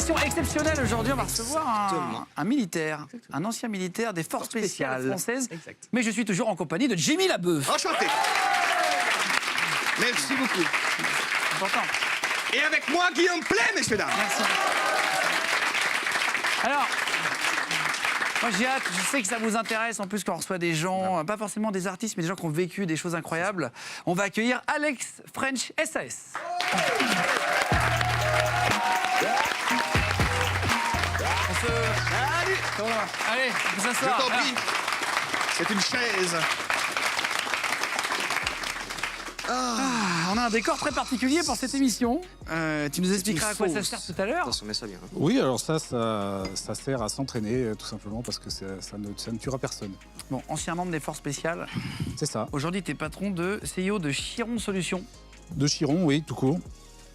émission exceptionnelle aujourd'hui. On va recevoir un militaire, un ancien militaire des forces spéciales françaises. Exact. Mais je suis toujours en compagnie de Jimmy Labeuf. Enchanté. Merci beaucoup. Important. Et avec moi, Guillaume Play, messieurs, dames. Merci. Alors, moi j'ai hâte, je sais que ça vous intéresse, en plus qu'on reçoit des gens, pas forcément des artistes, mais des gens qui ont vécu des choses incroyables. On va accueillir Alex French SAS. Salut. Allez, on peut Je s'asseoir. t'en prie. C'est une chaise. On a un décor très particulier pour cette émission. Tu nous expliqueras à quoi ça sauce. sert tout à l'heure. Attention, mets ça bien. Oui, alors ça sert à s'entraîner, tout simplement, parce que ça ne tuera personne. Bon, ancien membre des forces spéciales. C'est ça. Aujourd'hui, tu es patron de CEO de Chiron Solutions. De Chiron, oui, tout court.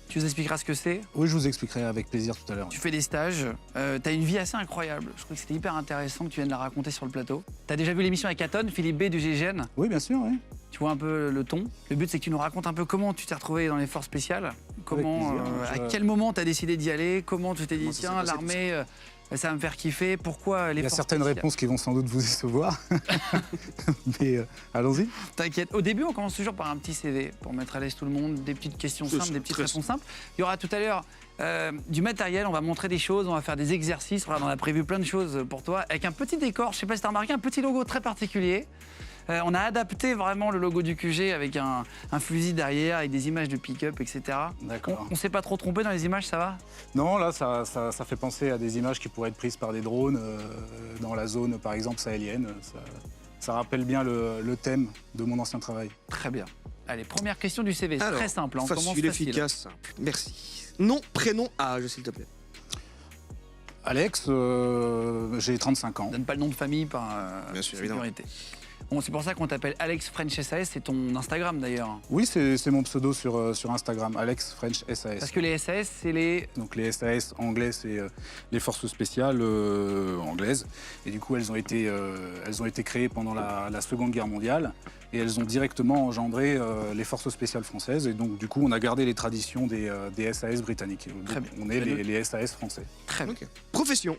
Tu nous expliqueras ce que c'est. Oui, je vous expliquerai avec plaisir tout à l'heure. Tu fais des stages. Tu as une vie assez incroyable. Je trouve que c'était hyper intéressant que tu viennes la raconter sur le plateau. Tu as déjà vu l'émission avec Aton, Philippe B du GGN. Oui, bien sûr, oui. Tu vois un peu le ton. Le but, c'est que tu nous racontes un peu comment tu t'es retrouvé dans les forces spéciales. Comment, plaisir. à quel moment tu as décidé d'y aller. Comment tu t'es dit, Comment ça s'est tiens, passé, l'armée, ça va me faire kiffer. Pourquoi les Il y a forces certaines spéciales réponses qui vont sans doute vous décevoir. Mais allons-y. T'inquiète. Au début, on commence toujours par un petit CV pour mettre à l'aise tout le monde, des petites questions C'est simples, ça, des petites très réponses simples. Il y aura tout à l'heure du matériel, on va montrer des choses, on va faire des exercices. Regarde, on a prévu plein de choses pour toi avec un petit décor. Je sais pas si t'as remarqué, un petit logo très particulier. On a adapté vraiment le logo du QG avec un fusil derrière, avec des images de pick-up, etc. D'accord. On s'est pas trop trompé dans les images, ça va? Non, là, ça fait penser à des images qui pourraient être prises par des drones dans la zone, par exemple, sahélienne. Ça rappelle bien le thème de mon ancien travail. Très bien. Allez, première question du CV, c'est Alors, très simple. On commence facile, facile. efficace, simple. Merci. Nom, prénom, âge, s'il te plaît. Alex, j'ai 35 ans. Donne pas le nom de famille par Bien sûr, évidemment. sécurité. Bon, c'est pour ça qu'on t'appelle Alex French SAS, c'est ton Instagram d'ailleurs. Oui, c'est mon pseudo sur Instagram, Alex French SAS. Parce que les SAS, c'est les... Donc les SAS anglais, c'est les forces spéciales anglaises. Et du coup, elles ont été créées pendant la Seconde Guerre mondiale. Et elles ont directement engendré les forces spéciales françaises. Et donc, du coup, on a gardé les traditions des SAS britanniques. Donc, Très bien. on est les SAS français. Très bien. Ok. Profession.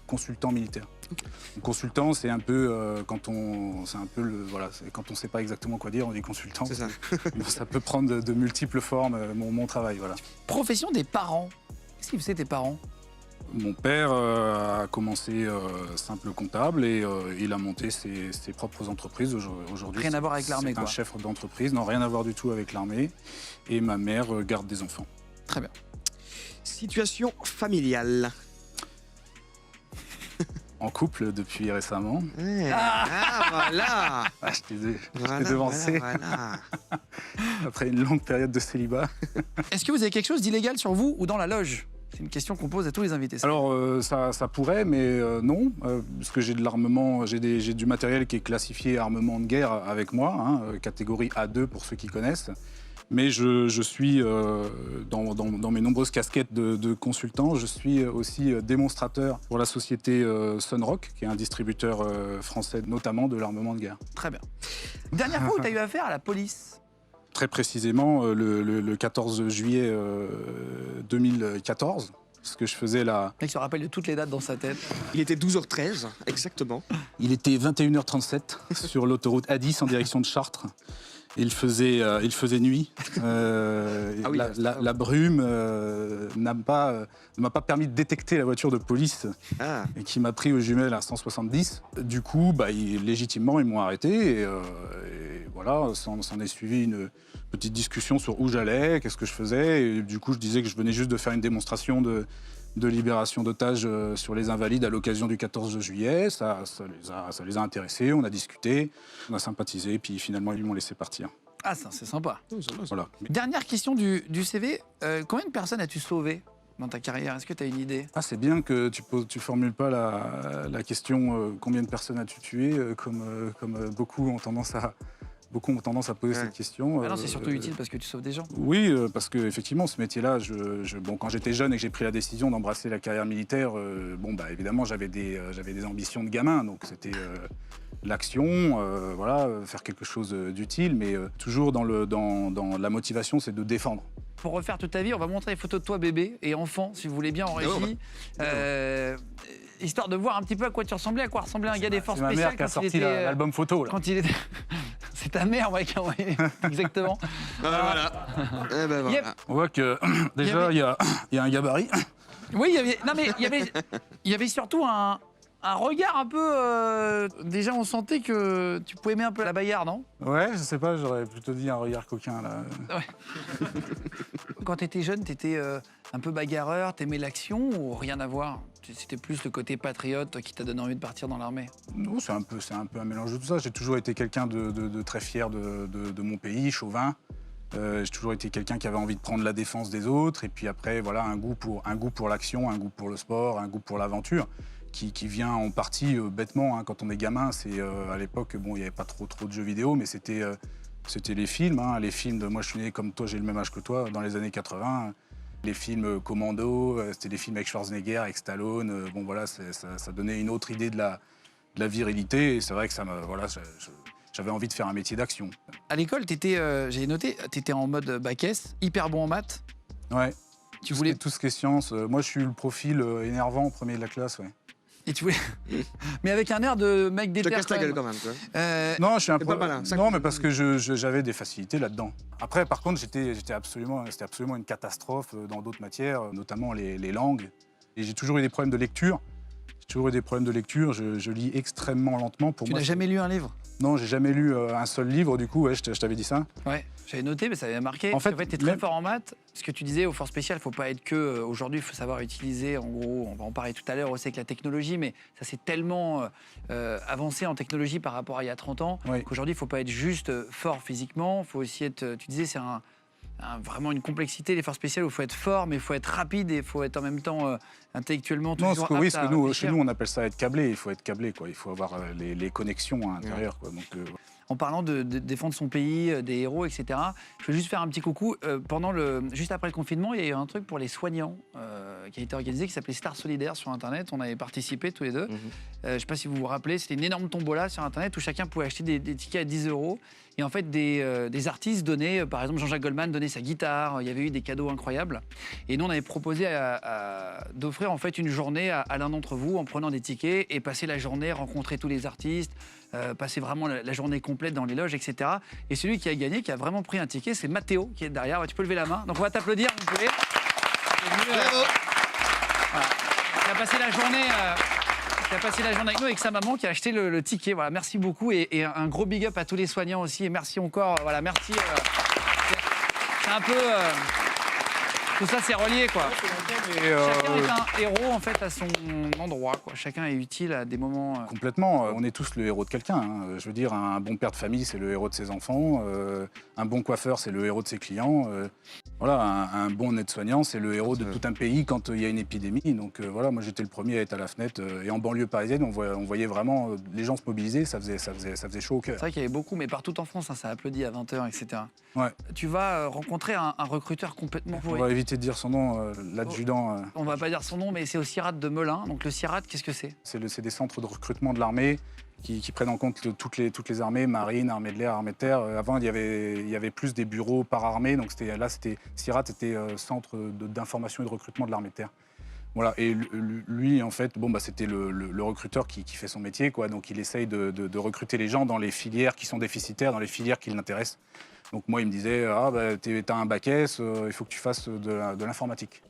Consultant militaire. Donc, consultant, c'est un peu quand on sait pas exactement quoi dire, on dit consultant. C'est ça. Ça peut prendre de multiples formes, mon travail, voilà. Profession des parents. Qu'est-ce qu'ils faisaient tes parents? Mon père a commencé simple comptable et il a monté ses propres entreprises. Aujourd'hui, Rien à voir avec l'armée, c'est un quoi. chef d'entreprise, non, rien à voir du tout avec l'armée. Et ma mère garde des enfants. Très bien. Situation familiale. En couple depuis récemment. Voilà. Ah, je t'ai Voilà, devancé voilà. après une longue période de célibat. Est-ce que vous avez quelque chose d'illégal sur vous ou dans la loge? C'est une question qu'on pose à tous les invités. ça. Alors ça pourrait, mais non, parce que j'ai de l'armement, j'ai du matériel qui est classifié armement de guerre avec moi, hein, catégorie A2 pour ceux qui connaissent. Mais je suis, dans mes nombreuses casquettes de consultant, je suis aussi démonstrateur pour la société Sunrock, qui est un distributeur français, notamment de l'armement de guerre. Très bien. Dernière fois où tu as eu affaire à la police? Très précisément, le 14 juillet 2014, parce que je faisais la... Le mec se rappelle de toutes les dates dans sa tête. Il était 12h13, exactement. Il était 21h37 sur l'autoroute A10 en direction de Chartres. Il faisait nuit. oui, La brume ne m'a pas permis de détecter la voiture de police Ah. et qui m'a pris aux jumelles à 170. Du coup, légitimement, ils m'ont arrêté. Et voilà, s'en est suivi une petite discussion sur où j'allais, qu'est-ce que je faisais. Et du coup, je disais que je venais juste de faire une démonstration de libération d'otages sur les Invalides à l'occasion du 14 juillet. Ça les a intéressés, on a discuté, on a sympathisé, puis finalement, ils m'ont laissé partir. Ah, ça, c'est sympa. Voilà. Dernière question du CV. Combien de personnes as-tu sauvé dans ta carrière? Est-ce que tu as une idée? Ah, c'est bien que tu formules pas la question combien de personnes as-tu tué, comme beaucoup ont tendance à poser cette question. Ah non, c'est surtout utile parce que tu sauves des gens. Oui, parce que effectivement, ce métier-là, quand j'étais jeune et que j'ai pris la décision d'embrasser la carrière militaire, évidemment, j'avais des ambitions de gamin, donc c'était l'action, faire quelque chose d'utile, mais toujours dans la motivation, c'est de défendre. pour refaire toute ta vie, on va montrer les photos de toi bébé et enfant, si vous voulez bien, en régie. Histoire de voir un petit peu à quoi tu ressemblais, à quoi ressemblait un gars des forces C'est ma spéciales mère qui a quand il sorti était... l'album photo, là. Quand il était... C'est ta mère, ouais, qui a envoyé. Exactement. Voilà. Eh ben voilà. On voit que déjà, il y a un gabarit. Oui, il y avait... Non, mais il y avait surtout un regard un peu... Déjà, on sentait que tu pouvais aimer un peu la bagarre, non? Ouais, je sais pas, j'aurais plutôt dit un regard coquin, là. Quand t'étais jeune, t'étais un peu bagarreur, t'aimais l'action ou rien à voir? C'était plus le côté patriote qui t'a donné envie de partir dans l'armée? Non, c'est un peu un mélange de tout ça. J'ai toujours été quelqu'un de très fier de mon pays, chauvin. J'ai toujours été quelqu'un qui avait envie de prendre la défense des autres. Et puis après, voilà, un goût pour l'action, un goût pour le sport, un goût pour l'aventure, qui vient en partie bêtement, hein, quand on est gamin. C'est à l'époque, bon, il n'y avait pas trop de jeux vidéo, mais c'était les films. Hein, les films moi, je suis né comme toi, j'ai le même âge que toi, dans les années 80. Les films Commando, c'était des films avec Schwarzenegger, avec Stallone. Bon, voilà, ça donnait une autre idée de la virilité. Et c'est vrai que j'avais envie de faire un métier d'action. À l'école, j'ai noté, t'étais en mode bac S, hyper bon en maths. Ouais. Tu voulais... Tout ce qui est sciences. Moi, je suis le profil énervant au premier de la classe, ouais. Et tu voulais... Mais avec un air de mec Je te déter casse ta gueule quand même. Quoi. Non, je suis un T'es peu... pas malin, ça Non, compte. mais parce que j'avais des facilités là-dedans. Après, par contre, c'était absolument une catastrophe dans d'autres matières, notamment les langues. Et j'ai toujours eu des problèmes de lecture. Je lis extrêmement lentement. Pour Tu moi, n'as jamais lu un livre? Non, j'ai jamais lu un seul livre, du coup, ouais, je t'avais dit ça. Ouais, j'avais noté, mais ça avait marqué. En fait, t'es très fort en maths. Ce que tu disais aux forces spéciales, il ne faut pas être que... Aujourd'hui, il faut savoir utiliser, en gros, on va en parler tout à l'heure aussi avec la technologie, mais ça s'est tellement avancé en technologie par rapport à il y a 30 ans, Oui. qu'aujourd'hui, il ne faut pas être juste fort physiquement, il faut aussi être... Tu disais, c'est vraiment une complexité, les forces spéciales, où il faut être fort, mais il faut être rapide et il faut être en même temps intellectuellement Non, toujours oui, apte à chez nous, réfléchir. on appelle ça être câblé. Il faut être câblé, quoi. Il faut avoir les connexions à l'intérieur, quoi. Donc, En parlant de défendre son pays, des héros, etc. Je veux juste faire un petit coucou. Juste après le confinement, il y a eu un truc pour les soignants qui a été organisé, qui s'appelait Star Solidaire sur Internet. On avait participé tous les deux. Je ne sais pas si vous vous rappelez, c'était une énorme tombola sur Internet où chacun pouvait acheter des tickets à 10 €. Et en fait, des artistes donnaient, par exemple Jean-Jacques Goldman donnait sa guitare, il y avait eu des cadeaux incroyables. Et nous, on avait proposé d'offrir en fait une journée à l'un d'entre vous en prenant des tickets et passer la journée, rencontrer tous les artistes, passer vraiment la journée complète dans les loges, etc. Et celui qui a gagné, qui a vraiment pris un ticket, c'est Mathéo qui est derrière. Tu peux lever la main. Donc on va t'applaudir, vous pouvez. Bravo. Voilà. Qui a passé la journée... qui a passé la journée avec nous, avec sa maman, qui a acheté le ticket. Voilà, merci beaucoup et un gros big up à tous les soignants aussi. Et merci encore. Voilà, merci. C'est un peu... tout ça, c'est relié, quoi. Chacun est un héros, en fait, à son endroit, quoi. Chacun est utile à des moments... complètement. On est tous le héros de quelqu'un, hein. Je veux dire, un bon père de famille, c'est le héros de ses enfants. Un bon coiffeur, c'est le héros de ses clients. Voilà, un bon aide-soignant, c'est le héros de tout un pays quand il y a une épidémie. Donc voilà, moi j'étais le premier à être à la fenêtre. Et en banlieue parisienne, on voyait vraiment les gens se mobiliser, ça faisait chaud au cœur. C'est vrai qu'il y avait beaucoup, mais partout en France, hein, ça applaudit à 20h, etc. Ouais. Tu vas rencontrer un recruteur complètement On pourri. va éviter de dire son nom, l'adjudant. On va pas dire son nom, mais c'est au CIRAD de Melun. Donc le CIRAD, qu'est-ce que c'est? C'est des centres de recrutement de l'armée qui prennent en compte toutes les armées, marine, armée de l'air, armée de terre. Avant, il y avait plus des bureaux par armée. Donc CIRAD, c'était centre d'information et de recrutement de l'armée de terre. Voilà. Et lui, en fait, c'était le recruteur qui fait son métier, quoi. Donc il essaye de recruter les gens dans les filières qui sont déficitaires, dans les filières qui l'intéressent. Donc moi, il me disait, t'as un bac S, il faut que tu fasses de l'informatique.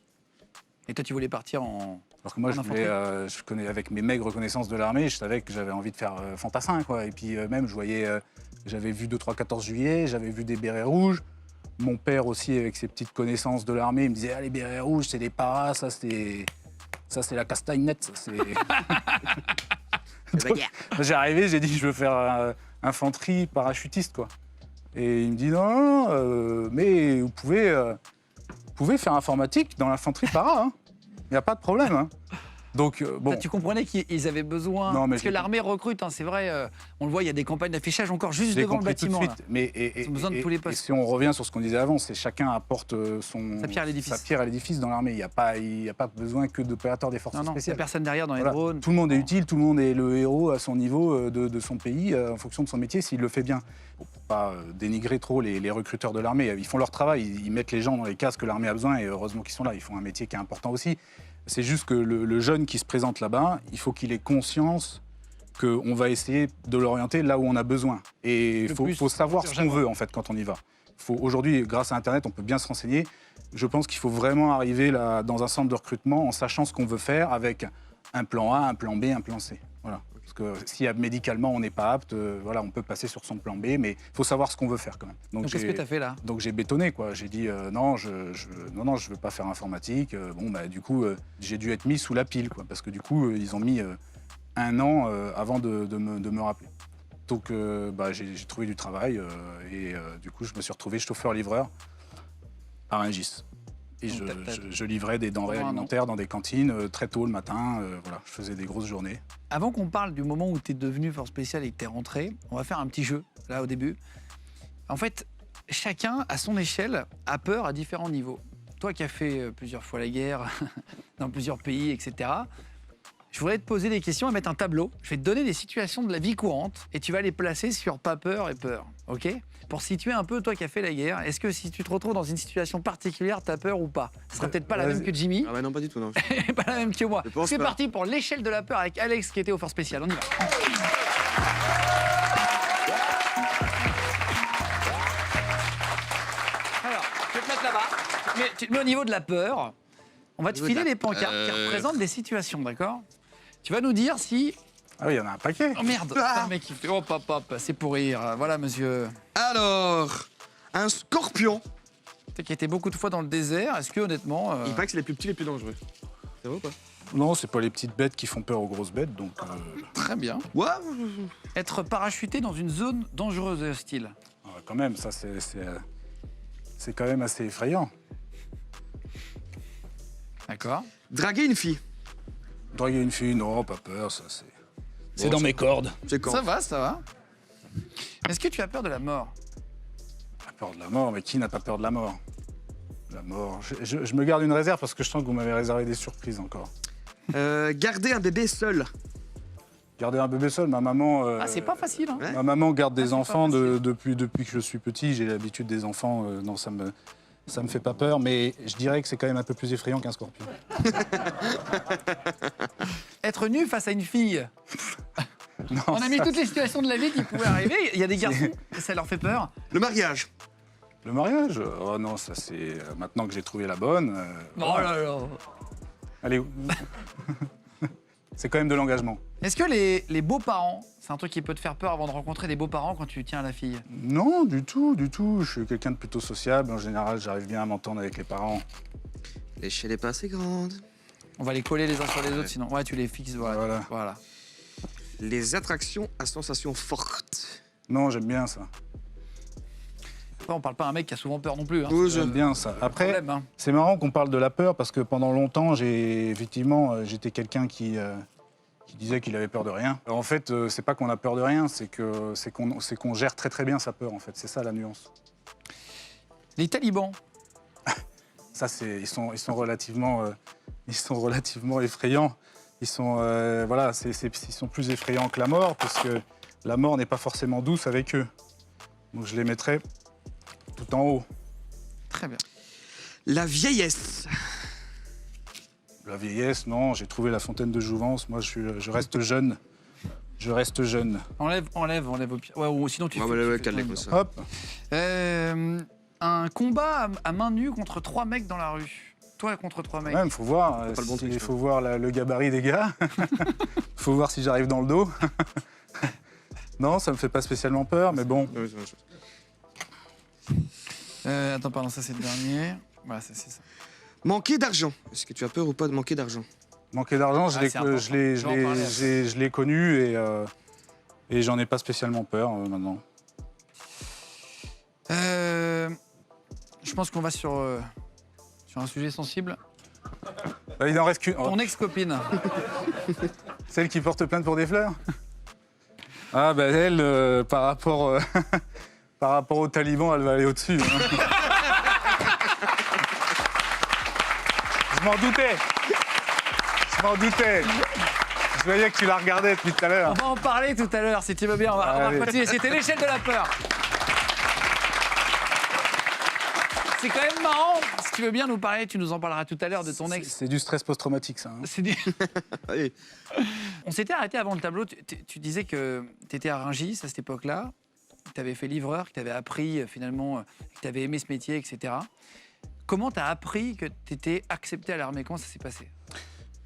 Et toi, tu voulais partir en... Alors que moi, je connais avec mes maigres connaissances de l'armée, je savais que j'avais envie de faire fantassin, quoi. Et puis même, j'avais vu 2-3-14 juillet, j'avais vu des bérets rouges. Mon père aussi, avec ses petites connaissances de l'armée, il me disait, les bérets rouges, c'est des paras, ça c'est la castagne nette. Donc, j'ai arrivé, j'ai dit, je veux faire infanterie parachutiste, quoi. Et il me dit, non, mais vous pouvez faire informatique dans l'infanterie para, hein. Il n'y a pas de problème, hein. Donc, bon. Tu comprenais qu'ils avaient besoin. Non, mais parce que l'armée recrute, hein, c'est vrai. On le voit, il y a des campagnes d'affichage encore juste devant le bâtiment. Tout de suite. Mais, Ils ont besoin de tous les postes. Et si on revient sur ce qu'on disait avant, c'est chacun apporte Sa pierre à l'édifice. Dans l'armée. Il n'y a pas besoin que d'opérateurs des forces Non, il n'y a spéciales. personne derrière dans les Voilà. drones. Tout le monde est utile, tout le monde est le héros à son niveau de son pays, en fonction de son métier, s'il le fait bien. Pour pas dénigrer trop les recruteurs de l'armée. Ils font leur travail, ils mettent les gens dans les cases que l'armée a besoin et heureusement qu'ils sont là. Ils font un métier qui est important aussi. C'est juste que le jeune qui se présente là-bas, il faut qu'il ait conscience qu'on va essayer de l'orienter là où on a besoin. Et il faut savoir ce qu'on veut en fait quand on y va. Aujourd'hui, grâce à Internet, on peut bien se renseigner. Je pense qu'il faut vraiment arriver là, dans un centre de recrutement en sachant ce qu'on veut faire avec un plan A, un plan B, un plan C. Voilà. Parce que si médicalement on n'est pas apte, voilà, on peut passer sur son plan B, mais il faut savoir ce qu'on veut faire quand même. Donc qu'est-ce que tu as fait là? Donc j'ai bétonné, quoi. J'ai dit non, je veux pas faire informatique. Du coup, j'ai dû être mis sous la pile, quoi, parce que du coup, ils ont mis 1 an avant de me rappeler. Donc j'ai trouvé du travail et du coup, je me suis retrouvé chauffeur-livreur à Rungis. Et je livrais des denrées alimentaires dans des cantines très tôt le matin. Voilà, je faisais des grosses journées. Avant qu'on parle du moment où tu es devenu force spéciale et que tu es rentré, on va faire un petit jeu, là, au début. En fait, chacun, à son échelle, a peur à différents niveaux. Toi qui as fait plusieurs fois la guerre, dans plusieurs pays, etc., je voudrais te poser des questions et mettre un tableau. Je vais te donner des situations de la vie courante et tu vas les placer sur pas peur et peur, ok? Pour situer un peu, toi qui as fait la guerre, est-ce que si tu te retrouves dans une situation particulière, t'as peur ou pas? Ce sera peut-être pas la même que Jimmy. Ah bah non, pas du tout, non. Et pas la même que moi. C'est pas. parti pour l'échelle de la peur avec Alex qui était au force spécial. On y va. Alors, je vais te mettre là-bas. Mais tu te mets au niveau de la peur. On va te filer les pancartes qui représentent des situations, d'accord? Tu vas nous dire si... Ah oui, il y en a un paquet. Oh merde, un mec qui fait... Oh pop, pop, c'est pour rire. Voilà, monsieur. Alors, un scorpion. Tu qui été beaucoup de fois dans le désert. Est-ce que, honnêtement... Il paraît que c'est les plus petits, les plus dangereux. C'est vrai ou pas? Non, c'est pas les petites bêtes qui font peur aux grosses bêtes, donc... Très bien. Ouais. Être parachuté dans une zone dangereuse et hostile. Quand même, ça, c'est quand même assez effrayant. D'accord. Draguer une fille. Draguer une fille, non, pas peur, ça, c'est... Bon, dans mes cordes. C'est quand? Ça va, ça va. Est-ce que tu as peur de la mort? Pas peur de la mort, mais qui n'a pas peur de la mort? La mort... Je me garde une réserve parce que je sens que vous m'avez réservé des surprises encore. Garder un bébé seul. Garder un bébé seul, ma maman... c'est pas facile, hein. Ouais. Ma maman garde des c'est pas enfants facile. depuis que je suis petit. J'ai l'habitude des enfants. Non, ça me fait pas peur, mais je dirais que c'est quand même un peu plus effrayant qu'un scorpion. Être nu face à une fille. Non, On a mis toutes les situations de la vie qui pouvaient arriver. Il y a des garçons, ça leur fait peur. Le mariage. Le mariage? Oh non, ça c'est... Maintenant que j'ai trouvé la bonne... Oh là là. Allez, c'est quand même de l'engagement. Est-ce que les beaux-parents, c'est un truc qui peut te faire peur avant de rencontrer des beaux-parents quand tu tiens à la fille? Non, du tout, du tout. Je suis quelqu'un de plutôt sociable. En général, j'arrive bien à m'entendre avec les parents. L'échelle n'est pas assez grande. On va les coller les uns sur les autres, sinon... Ouais, tu les fixes, voilà. Les attractions à sensations fortes. Non, j'aime bien ça. Après, on parle pas à un mec qui a souvent peur non plus. Hein. Oui, J'aime bien ça. Après, Problème, hein. c'est marrant qu'on parle de la peur parce que pendant longtemps, j'étais quelqu'un qui disait qu'il avait peur de rien. En fait, c'est pas qu'on a peur de rien, c'est qu'on gère très très bien sa peur. En fait, c'est ça la nuance. Les talibans. Ça, ils sont relativement effrayants. Ils sont plus effrayants que la mort parce que la mort n'est pas forcément douce avec eux. Donc je les mettrais tout en haut. Très bien. La vieillesse. La vieillesse, non, j'ai trouvé la fontaine de jouvence. Moi, je reste jeune. Je reste jeune. Enlève au pire. Ouais, ou sinon tu fais. Ouais, calme comme ça. Hop. Un combat à main nue contre 3 mecs dans la rue. Toi contre 3 mecs. Ouais, il faut voir. Pas le bon truc, Il je faut voir le gabarit des gars. Il faut voir si j'arrive dans le dos. Non, ça me fait pas spécialement peur, mais bon. Ouais, c'est la même chose. Attends, pardon, ça c'est le dernier. Voilà, c'est ça. Manquer d'argent. Est-ce que tu as peur ou pas de manquer d'argent? Manquer d'argent, c'est important. je l'ai connu et j'en ai pas spécialement peur maintenant. Je pense qu'on va sur un sujet sensible. Il n'en reste qu'une. Ton ex-copine. Celle qui porte plainte pour des fleurs. Ah, bah elle, par rapport aux talibans, elle va aller au-dessus. Hein. Je m'en doutais. Je voyais que tu la regardais depuis tout à l'heure. On va en parler tout à l'heure, si tu veux bien. On va continuer. C'était l'échelle de la peur. C'est quand même marrant. Si tu veux bien nous parler, tu nous en parleras tout à l'heure de ton ex. C'est du stress post-traumatique, ça. Hein. C'est du- Allez. On s'était arrêté avant le tableau. Tu disais que tu étais à Rungis à cette époque-là, que tu avais fait livreur, que tu avais appris finalement, que tu avais aimé ce métier, etc. Comment tu as appris que tu étais accepté à l'armée? Comment ça s'est passé?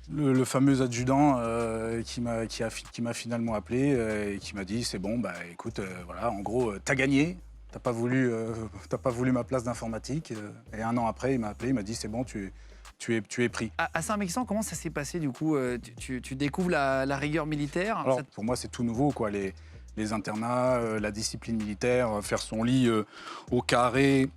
Le fameux adjudant qui m'a finalement appelé et qui m'a dit c'est bon, bah écoute, voilà, en gros, t'as gagné. T'as pas voulu ma place d'informatique. Et un an après, il m'a appelé, il m'a dit c'est bon, tu es pris. À Saint-Mexan, comment ça s'est passé du coup? Tu découvres la rigueur militaire? Alors, pour moi, c'est tout nouveau, quoi. Les internats, la discipline militaire, faire son lit au carré,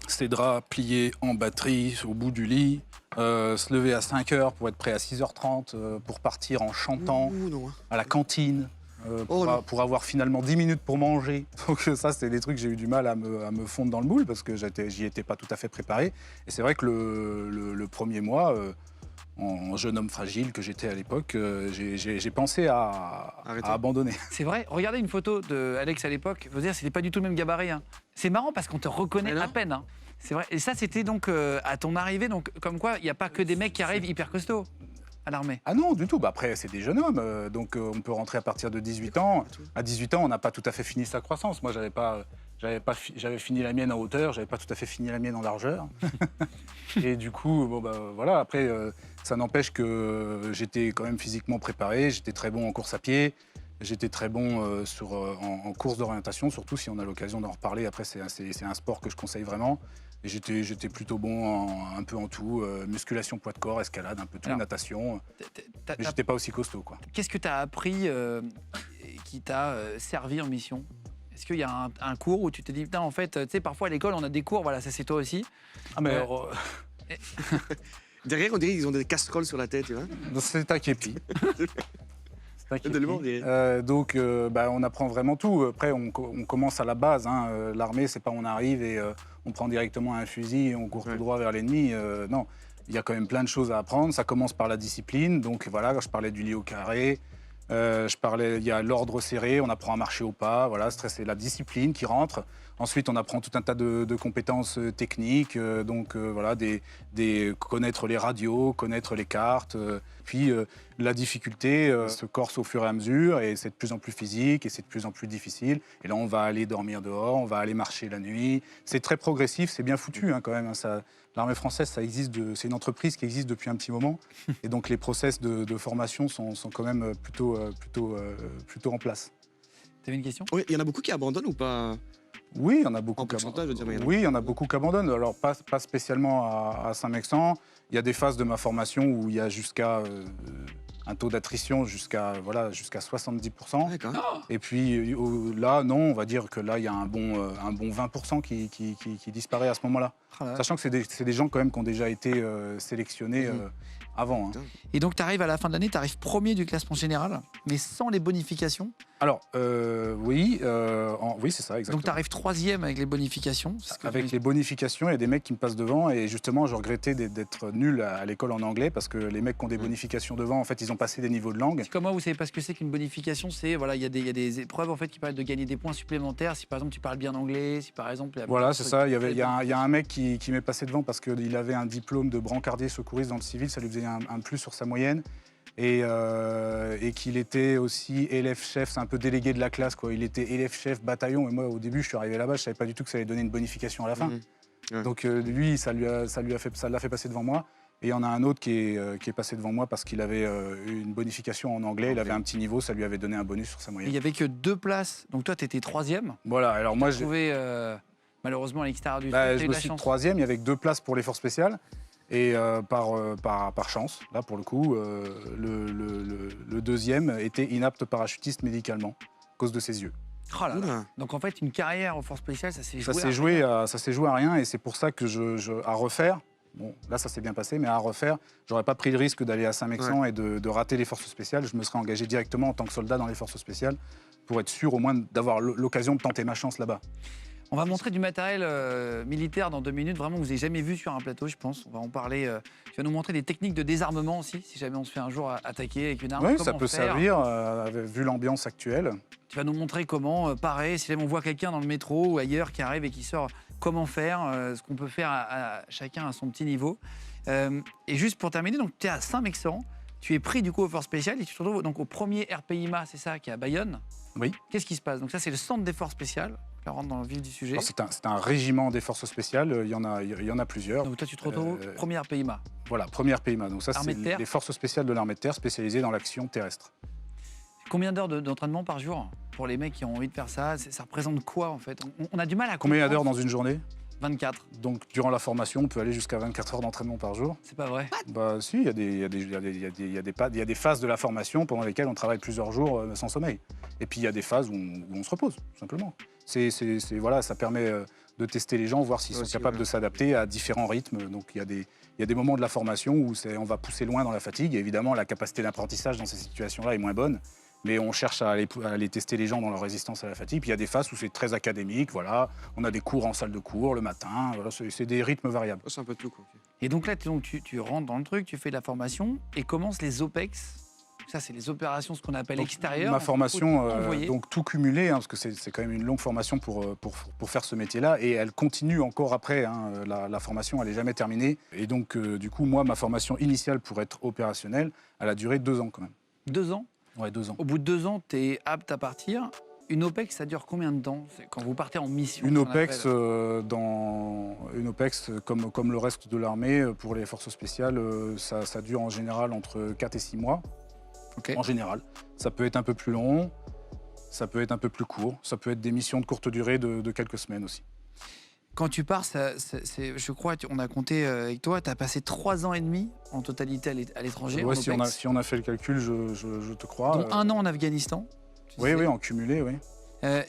ses draps pliés en batterie au bout du lit, se lever à 5 h pour être prêt à 6 h 30, pour partir en chantant Ouh, non. à la cantine. Pour avoir finalement 10 minutes pour manger. Donc ça, c'est des trucs que j'ai eu du mal à me fondre dans le moule parce que j'y étais pas tout à fait préparé. Et c'est vrai que le premier mois, en jeune homme fragile que j'étais à l'époque, j'ai pensé à abandonner. C'est vrai, regardez une photo d'Alex à l'époque, je veux dire, c'était pas du tout le même gabarit. Hein. C'est marrant parce qu'on te reconnaît à peine. Hein. C'est vrai. Et ça, c'était donc à ton arrivée, donc comme quoi, il n'y a pas que des mecs qui arrivent hyper costauds à l'armée. Ah non, du tout. Bah après, c'est des jeunes hommes, donc on peut rentrer à partir de 18 ans. À 18 ans, on n'a pas tout à fait fini sa croissance. Moi, j'avais fini la mienne en hauteur, j'avais pas tout à fait fini la mienne en largeur. Et du coup, bon bah voilà. Après, ça n'empêche que j'étais quand même physiquement préparé. J'étais très bon en course à pied. J'étais très bon en course d'orientation, surtout si on a l'occasion d'en reparler. Après, c'est un sport que je conseille vraiment. Et j'étais plutôt bon un peu en tout, musculation, poids de corps, escalade, un peu tout, natation. Mais j'étais pas aussi costaud, quoi. Qu'est-ce que tu as appris qui t'a servi en mission? Est-ce qu'il y a un cours où tu te dis, putain, en fait, tu sais, parfois à l'école, on a des cours, voilà, ça c'est toi aussi. Ah, mais Derrière, on dirait qu'ils ont des casseroles sur la tête, tu vois. c'est un képi. Tellement, Donc, on apprend vraiment tout. Après, on commence à la base. Hein. L'armée, c'est pas on arrive et on prend directement un fusil et on court tout droit vers l'ennemi. Non, il y a quand même plein de choses à apprendre. Ça commence par la discipline. Donc voilà, je parlais du lit au carré. Il y a l'ordre serré, on apprend à marcher au pas. Voilà, c'est la discipline qui rentre. Ensuite, on apprend tout un tas de compétences techniques, voilà, connaître les radios, connaître les cartes. Puis la difficulté se corse au fur et à mesure et c'est de plus en plus physique et c'est de plus en plus difficile. Et là, on va aller dormir dehors, on va aller marcher la nuit. C'est très progressif, c'est bien foutu hein, quand même. Hein, l'armée française, c'est une entreprise qui existe depuis un petit moment. Et donc les process de formation sont quand même plutôt en place. Tu avais une question? Oui, il y en a beaucoup qui abandonnent ou pas? Oui, il y en a beaucoup. En pourcentage, je veux dire, Oui, il y en a beaucoup qui abandonnent. Alors, pas spécialement à Saint-Mexan. Il y a des phases de ma formation où il y a jusqu'à un taux d'attrition jusqu'à 70%. D'accord. Et puis là, non, on va dire que là, il y a un bon 20% qui disparaît à ce moment-là. Sachant que c'est des gens quand même qui ont déjà été sélectionnés avant. Hein. Et donc, tu arrives à la fin de l'année, tu arrives premier du classement général, mais sans les bonifications. Alors, oui, c'est ça, exactement. Donc, tu arrives troisième avec les bonifications. Avec les bonifications, il y a des mecs qui me passent devant et justement, je regrettais d'être nul à l'école en anglais parce que les mecs qui ont des bonifications devant, en fait, ils ont passé des niveaux de langue. C'est comme moi, vous savez pas ce que c'est qu'une bonification? C'est, voilà, il y a des épreuves en fait qui permettent de gagner des points supplémentaires si par exemple tu parles bien anglais, si par exemple... Voilà, c'est ça. Il y a un mec qui m'est passé devant parce qu'il avait un diplôme de brancardier secouriste dans le civil, ça lui faisait un plus sur sa moyenne. Et qu'il était aussi élève-chef, c'est un peu délégué de la classe, quoi. Il était élève-chef bataillon, et moi, au début, je suis arrivé là-bas, je savais pas du tout que ça allait donner une bonification à la fin. Ouais. Donc lui, ça l'a fait passer devant moi. Et il y en a un autre qui est passé devant moi parce qu'il avait une bonification en anglais, il avait un petit niveau, ça lui avait donné un bonus sur sa moyenne. Il n'y avait que 2 places, donc toi, tu étais troisième. Voilà, alors moi, j'ai trouvé malheureusement à l'extérieur du... je me suis troisième, il y avait que 2 places pour les forces spéciales. Et par chance, là pour le coup, le deuxième était inapte parachutiste médicalement, à cause de ses yeux. Oh là là. Donc en fait, une carrière aux forces spéciales, ça s'est joué à rien et c'est pour ça que à refaire, Bon, là, ça s'est bien passé, mais à refaire, j'aurais pas pris le risque d'aller à Saint-Mexan et de rater les forces spéciales. Je me serais engagé directement en tant que soldat dans les forces spéciales pour être sûr au moins d'avoir l'occasion de tenter ma chance là-bas. On va montrer du matériel militaire dans 2 minutes, vraiment que vous n'avez jamais vu sur un plateau, je pense. On va en parler. Tu vas nous montrer des techniques de désarmement aussi, si jamais on se fait un jour attaquer avec une arme. Oui, comment ça peut faire. servir, vu l'ambiance actuelle. Tu vas nous montrer comment parer, si jamais on voit quelqu'un dans le métro ou ailleurs qui arrive et qui sort, comment faire, ce qu'on peut faire chacun à son petit niveau. Et juste pour terminer, donc tu es à Saint-Mexan, tu es pris du coup aux forces spéciales et tu te retrouves donc au premier RPIMA, c'est ça, qui est à Bayonne. Oui. Qu'est-ce qui se passe? Donc ça, c'est le centre des forces spéciales. Là, on rentre dans le vif du sujet. C'est un régiment des forces spéciales, il y en a plusieurs. Donc toi, tu te retrouves au premier RPIMA. Voilà, premier RPIMA. Donc ça, Armée c'est de terre. les forces spéciales de l'armée de terre spécialisées dans l'action terrestre. Combien d'heures d'entraînement par jour pour les mecs qui ont envie de faire ça? Ça représente quoi en fait? On a du mal à comprendre. Combien d'heures dans une journée? 24. Donc durant la formation, on peut aller jusqu'à 24 heures d'entraînement par jour. C'est pas vrai? Bah si, il y a des phases de la formation pendant lesquelles on travaille plusieurs jours sans sommeil. Et puis il y a des phases où on se repose, tout simplement. Voilà, ça permet de tester les gens, voir s'ils sont capables de s'adapter à différents rythmes. Donc il y a des moments de la formation où on va pousser loin dans la fatigue. Et évidemment, la capacité d'apprentissage dans ces situations-là est moins bonne. Mais on cherche à aller tester les gens dans leur résistance à la fatigue. Puis il y a des phases où c'est très académique, voilà. On a des cours en salle de cours le matin, voilà, c'est des rythmes variables. C'est un peu tout, quoi. Et donc là, tu rentres dans le truc, tu fais de la formation et commencent les OPEX. Ça, c'est les opérations, ce qu'on appelle Donc, extérieures. ma formation, envoyer. donc tout cumulé, parce que c'est quand même une longue formation pour faire ce métier-là, et elle continue encore après. La formation, elle n'est jamais terminée. Et donc, du coup, moi, ma formation initiale pour être opérationnel, elle a duré 2 ans quand même. 2 ans? Ouais, 2 ans. Au bout de 2 ans, tu es apte à partir. Une OPEX, ça dure combien de temps? C'est quand vous partez en mission? Une qu'on OPEX, appelle. comme le reste de l'armée, pour les forces spéciales, ça dure en général entre 4 et 6 mois. Ok. En général. Ça peut être un peu plus long, ça peut être un peu plus court, ça peut être des missions de courte durée de quelques semaines aussi. Quand tu pars, je crois, on a compté avec toi, tu as passé 3 ans et demi en totalité à l'étranger. Ouais, en si OPEX, on a fait le calcul, je te crois. dont 1 an en Afghanistan. tu Oui, sais. oui, en cumulé, oui.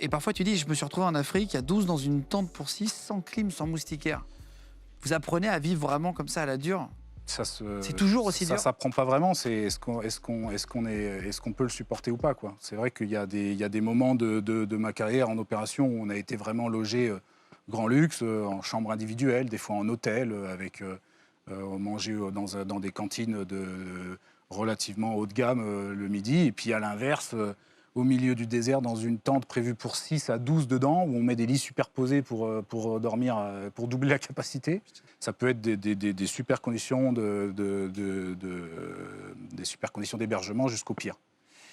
Et parfois, tu dis, je me suis retrouvé en Afrique, il y a 12 dans une tente pour 6, sans clim, sans moustiquaire. Vous apprenez à vivre vraiment comme ça à la dure? C'est toujours aussi dur? Ça s'apprend pas vraiment, c'est est-ce qu'on peut le supporter ou pas, quoi. C'est vrai qu'il y a des moments de ma carrière en opération où on a été vraiment logé grand luxe, en chambre individuelle, des fois en hôtel, avec manger dans des cantines relativement haut de gamme le midi, et puis à l'inverse, au milieu du désert, dans une tente prévue pour 6 à 12 dedans, où on met des lits superposés pour dormir, pour doubler la capacité. Ça peut être des super conditions des super conditions d'hébergement jusqu'au pire.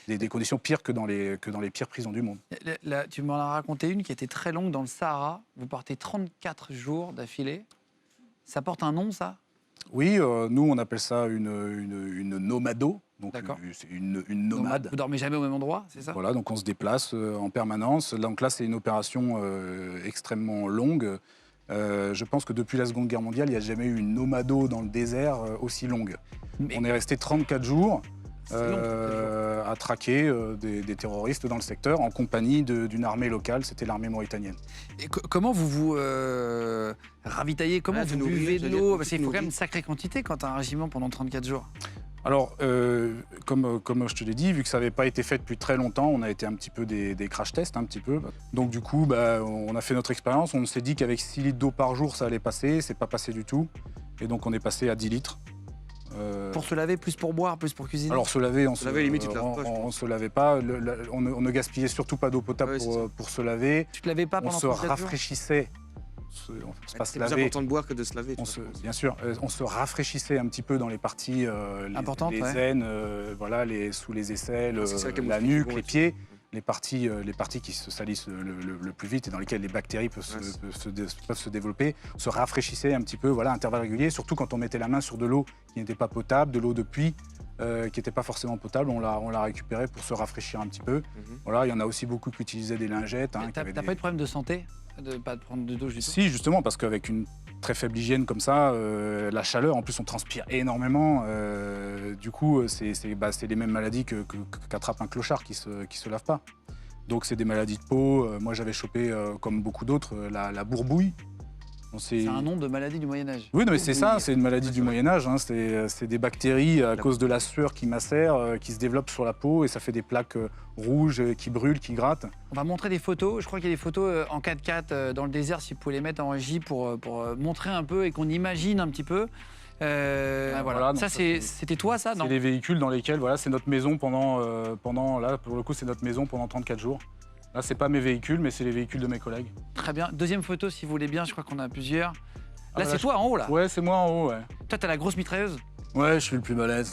Des conditions pires que dans les pires prisons du monde. Là, tu m'en as raconté une qui était très longue dans le Sahara. Vous partez 34 jours d'affilée. Ça porte un nom, ça? Oui, nous, on appelle ça une nomado. Donc, D'accord. c'est une nomade. Vous dormez jamais au même endroit, c'est ça? Voilà, donc on se déplace en permanence. Donc là, c'est une opération extrêmement longue. Je pense que depuis la Seconde Guerre mondiale, il n'y a jamais eu une nomado dans le désert aussi longue. Mais On est resté 34 jours c'est long, 34 jours. à traquer des terroristes dans le secteur en compagnie d'une armée locale, c'était l'armée mauritanienne. Et comment vous vous ravitaillez? Comment vous nourrir, buvez de j'allais l'eau? dire, Parce qu'il faut quand nourrir. même une sacrée quantité quand tu as un régiment pendant 34 jours. Alors, comme je te l'ai dit, vu que ça n'avait pas été fait depuis très longtemps, on a été un petit peu des crash tests, un petit peu. Donc du coup, on a fait notre expérience. On s'est dit qu'avec 6 litres d'eau par jour, ça allait passer. C'est pas passé du tout. Et donc on est passé à 10 litres. Pour se laver, plus pour boire, plus pour cuisiner? Alors se laver, Se laver, limite, tu te laves pas, je on se lavait pas. On ne gaspillait surtout pas d'eau potable Ouais, c'est ça. pour se laver. Tu te lavais pas On pendant se 34 jours? rafraîchissait. On se C'est passe plus laver. important de boire que de se laver. Bien sûr, on se rafraîchissait un petit peu dans les parties, Importantes, les ouais. aines, voilà, sous les aisselles, C'est ça que les la mosquitos nuque, vont les et tout. pieds, les parties qui se salissent le plus vite et dans lesquelles les bactéries peuvent se développer. On se rafraîchissait un petit peu, voilà, à intervalles réguliers, surtout quand on mettait la main sur de l'eau qui n'était pas potable, de l'eau de pluie qui n'était pas forcément potable, on l'a récupérée pour se rafraîchir un petit peu. Voilà, il y en a aussi beaucoup qui utilisaient des lingettes. Mais T'as pas eu de problème de santé? De pas prendre de douche du tout? Si, justement, parce qu'avec une très faible hygiène comme ça, la chaleur, en plus on transpire énormément, du coup c'est les mêmes maladies qu'attrape un clochard qui se lave pas. Donc c'est des maladies de peau, moi j'avais chopé, comme beaucoup d'autres, la bourbouille. C'est un nom de maladie du Moyen-Âge. Oui, non, mais c'est ça, c'est une maladie du Moyen-Âge. Hein. C'est des bactéries à cause de la sueur qui macère, qui se développent sur la peau et ça fait des plaques rouges qui brûlent, qui grattent. On va montrer des photos. Je crois qu'il y a des photos en 4x4 dans le désert, si vous pouvez les mettre en régie pour montrer un peu et qu'on imagine un petit peu. Voilà. Ça, c'était toi, ça, non? C'est les véhicules dans lesquels, voilà, c'est notre maison pendant, là, pour le coup, c'est notre maison pendant 34 jours. Là, c'est pas mes véhicules, mais c'est les véhicules de mes collègues. Très bien. Deuxième photo, si vous voulez bien, je crois qu'on a plusieurs. Là, bah c'est toi en haut, là? Ouais, c'est moi en haut, ouais. Toi, t'as la grosse mitrailleuse? Ouais, je suis le plus balèze.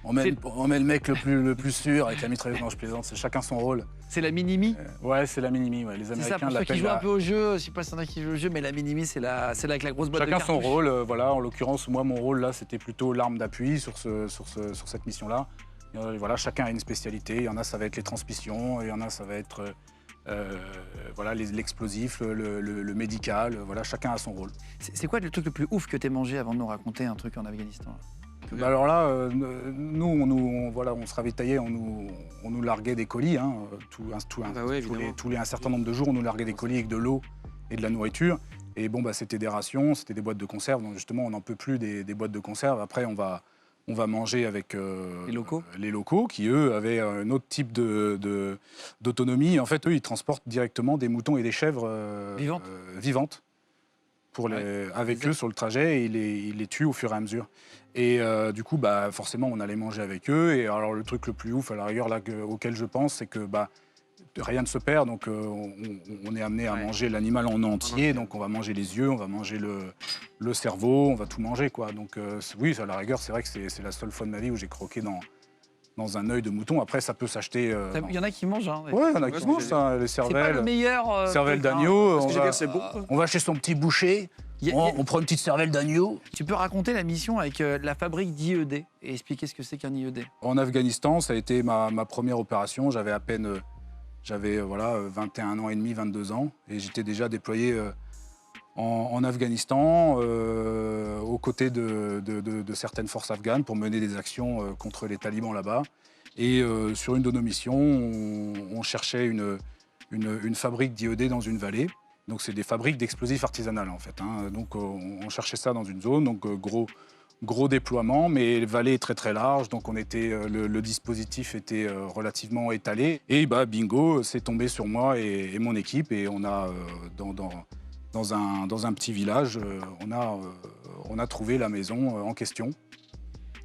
on met le mec le plus sûr avec la mitrailleuse. Non, je plaisante, c'est chacun son rôle. C'est la Minimi? Ouais, c'est la Minimi, ouais. Les C'est Américains ça, pour ceux qui jouent un peu au jeu, je sais pas s'il y en a qui jouent au jeu, mais la Minimi, c'est là avec la grosse boîte de chacun cartouches. son rôle, voilà. En l'occurrence, moi, mon rôle, là, c'était plutôt l'arme d'appui sur cette mission-là. Voilà, chacun a une spécialité. Il y en a, ça va être les transmissions. Il y en a, ça va être voilà, l'explosif, le médical. Voilà, chacun a son rôle. C'est quoi le truc le plus ouf que t'aies mangé avant de nous raconter un truc en Afghanistan? Bah alors là, nous, on se ravitaillait, on nous larguait des colis. Hein, tous les un certain nombre de jours, on nous larguait des colis avec de l'eau et de la nourriture. Et bon, bah, c'était des rations, c'était des boîtes de conserve. Donc justement, on n'en peut plus des boîtes de conserve. Après, on va manger avec les locaux qui, eux, avaient un autre type d'autonomie. En fait, eux, ils transportent directement des moutons et des chèvres vivantes avec eux sur le trajet et ils les tuent au fur et à mesure. Et du coup, bah, forcément, on allait manger avec eux. Et alors, le truc le plus ouf, à la rigueur, là, auquel je pense, c'est que bah, rien ne se perd. Donc, on est amené à manger l'animal en entier. Donc, on va manger les yeux, on va manger le cerveau, on va tout manger, quoi. Donc, oui, à la rigueur, c'est vrai que c'est la seule fois de ma vie où j'ai croqué dans un œil de mouton. Après, ça peut s'acheter. Il y en a qui mangent. Hein, ouais, il y en a qui mangent, ça, les cervelles. C'est pas le meilleur. Cervelle d'agneau. On va chez son petit boucher. On prend une petite cervelle d'agneau. Tu peux raconter la mission avec la fabrique d'IED et expliquer ce que c'est qu'un IED? En Afghanistan, ça a été ma première opération. J'avais à peine 21 ans et demi, 22 ans. Et j'étais déjà déployé en Afghanistan aux côtés de certaines forces afghanes pour mener des actions contre les talibans là-bas. Et sur une de nos missions, on cherchait une fabrique d'IED dans une vallée. Donc, c'est des fabriques d'explosifs artisanales, en fait. Hein. Donc, on cherchait ça dans une zone. Donc, gros déploiement, mais la vallée est très, très large. Donc, le dispositif était relativement étalé. Et bah, bingo, c'est tombé sur moi et mon équipe. Et on a, dans un petit village, on a trouvé la maison en question.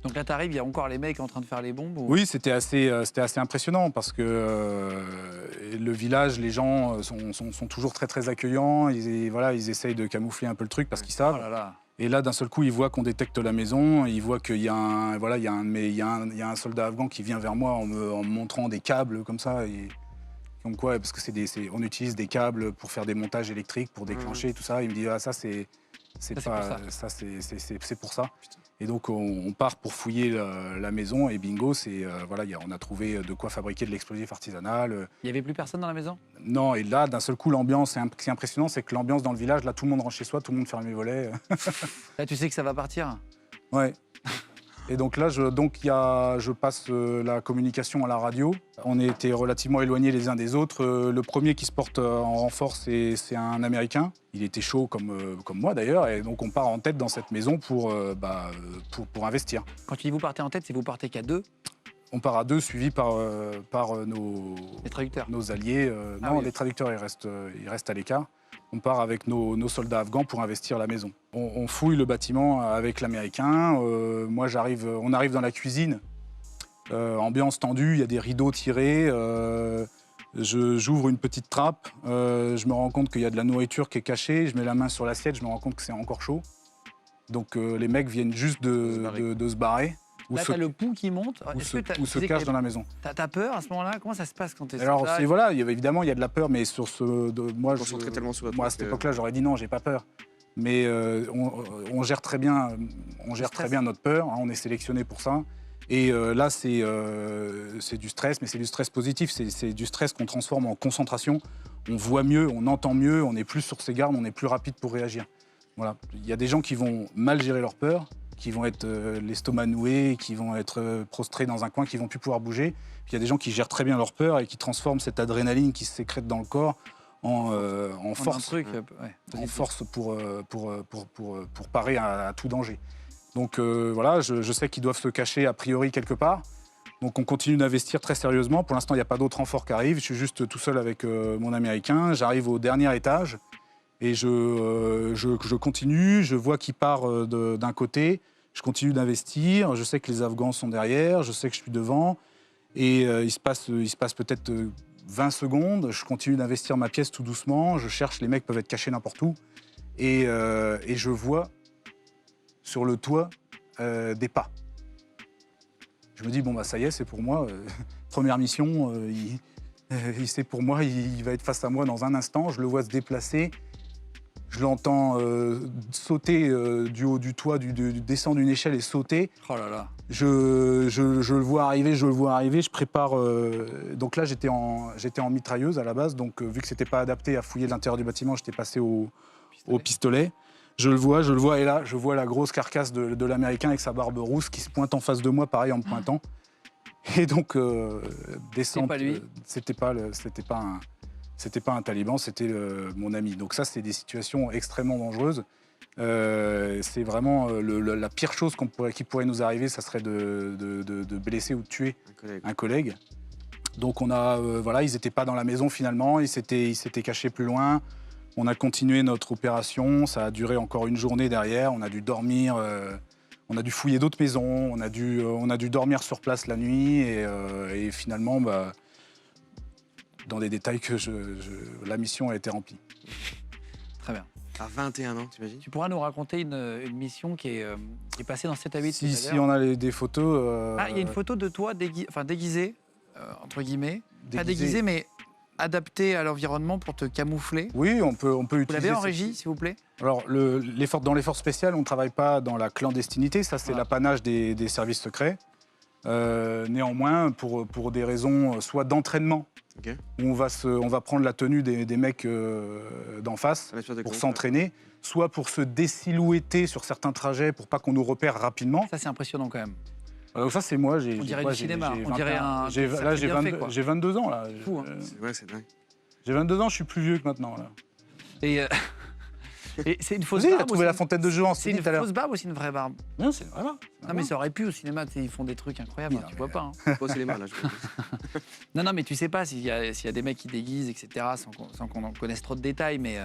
Donc là, t'arrives, il y a encore les mecs en train de faire les bombes? Oui, c'était assez impressionnant parce que le village, les gens sont toujours très, très accueillants. Ils essayent de camoufler un peu le truc parce qu'ils savent. Oh là là. Et là, d'un seul coup, ils voient qu'on détecte la maison. Ils voient qu'il y a un soldat afghan qui vient vers moi en me montrant des câbles comme ça. Comme quoi, parce que on utilise des câbles pour faire des montages électriques, pour déclencher tout ça. Il me dit ça, c'est pour ça. Putain. Et donc, on part pour fouiller la maison et bingo, on a trouvé de quoi fabriquer de l'explosif artisanal. Il n'y avait plus personne dans la maison? Non, et là, d'un seul coup, l'ambiance, ce qui est impressionnant, c'est que l'ambiance dans le village, là, tout le monde rentre chez soi, tout le monde ferme les volets. Là, tu sais que ça va partir? Ouais. Et donc là, je passe la communication à la radio. On était relativement éloignés les uns des autres. Le premier qui se porte en renfort, c'est un Américain. Il était chaud comme moi d'ailleurs. Et donc on part en tête dans cette maison pour investir. Quand tu dis vous partez en tête, c'est vous partez qu'à deux? On part à deux, suivis par les traducteurs. Nos alliés. Non, oui. Les traducteurs, ils restent à l'écart. On part avec nos soldats afghans pour investir la maison. On fouille le bâtiment avec l'Américain. On arrive dans la cuisine. Ambiance tendue, il y a des rideaux tirés. J'ouvre une petite trappe. Je me rends compte qu'il y a de la nourriture qui est cachée. Je mets la main sur l'assiette, je me rends compte que c'est encore chaud. Donc les mecs viennent juste de se barrer. Là, t'as le pouls qui monte. Ou se cache dans la maison. T'as peur à ce moment-là? Comment ça se passe quand t'es Alors, voilà, évidemment, il y a de la peur, mais moi, à cette époque-là, j'aurais dit non, j'ai pas peur. Mais on gère très bien notre peur, hein, on est sélectionné pour ça. Et là, c'est du stress, mais c'est du stress positif. C'est du stress qu'on transforme en concentration. On voit mieux, on entend mieux, on est plus sur ses gardes, on est plus rapide pour réagir. Voilà. Il y a des gens qui vont mal gérer leur peur, qui vont être l'estomac noué, qui vont être prostrés dans un coin, qui vont plus pouvoir bouger. Puis il y a des gens qui gèrent très bien leur peur et qui transforment cette adrénaline qui se sécrète dans le corps en Un force. truc, ouais. En force pour parer à tout danger. Donc voilà, je sais qu'ils doivent se cacher a priori quelque part. Donc on continue d'investir très sérieusement. Pour l'instant, il n'y a pas d'autres renforts qui arrivent. Je suis juste tout seul avec mon Américain. J'arrive au dernier étage et je continue. Je vois qu'il part d'un côté. Je continue d'investir. Je sais que les Afghans sont derrière. Je sais que je suis devant. Et il se passe peut-être 20 secondes. Je continue d'investir ma pièce tout doucement. Je cherche, les mecs peuvent être cachés n'importe où. Et je vois sur le toit des pas. Je me dis, bon, bah, ça y est, c'est pour moi. Première mission, c'est pour moi, il va être face à moi dans un instant. Je le vois se déplacer. Je l'entends sauter du haut du toit, descendre d'une échelle et sauter. Oh là là. Je le vois arriver, je prépare... donc là, j'étais en mitrailleuse à la base. Donc vu que c'était pas adapté à fouiller l'intérieur du bâtiment, j'étais passé au pistolet. Je le vois, et là, je vois la grosse carcasse de l'Américain avec sa barbe rousse qui se pointe en face de moi, pareil, en me pointant. Et donc, descente, c'était pas un taliban, c'était mon ami. Donc ça, c'est des situations extrêmement dangereuses. C'est vraiment la pire chose qui pourrait nous arriver, ça serait de blesser ou de tuer un collègue. Donc on a, voilà, ils n'étaient pas dans la maison finalement, ils s'étaient cachés plus loin. On a continué notre opération, ça a duré encore une journée derrière, on a dû dormir, on a dû fouiller d'autres maisons, on a dû dormir sur place la nuit et finalement, bah, dans des détails que la mission a été remplie. Très bien. À 21 ans, t'imagines? Tu pourras nous raconter une mission qui est passée dans 7 à 8 Si on a des photos... Ah, il y a une photo de toi déguisé, entre guillemets. Pas déguisé, mais adapté à l'environnement pour te camoufler. Oui, on peut utiliser... Vous l'avez en régie, s'il vous plaît? Alors, dans les forces spéciales, on ne travaille pas dans la clandestinité. Ça, c'est l'apanage des services secrets. Néanmoins, pour des raisons soit d'entraînement, où on va prendre la tenue des mecs d'en face pour s'entraîner, soit pour se désilhouetter sur certains trajets pour pas qu'on nous repère rapidement. Ça, c'est impressionnant quand même. Donc ça, c'est moi. On dirait du cinéma. On dirait un... Là, j'ai 22 ans. Là. C'est fou, hein. Ouais, c'est dingue. J'ai 22 ans, je suis plus vieux que maintenant. Là. Et c'est une fausse Vous barbe. avez trouvé la fontaine de Johan. C'est une fausse barbe ou c'est une vraie barbe? Non, c'est une vraie barbe. Non, mais ça aurait pu au cinéma, ils font des trucs incroyables, Oui, tu vois pas. Pas au cinéma, là. Non, mais tu sais pas s'il y a des mecs qui déguisent, etc., sans qu'on en connaisse trop de détails. Mais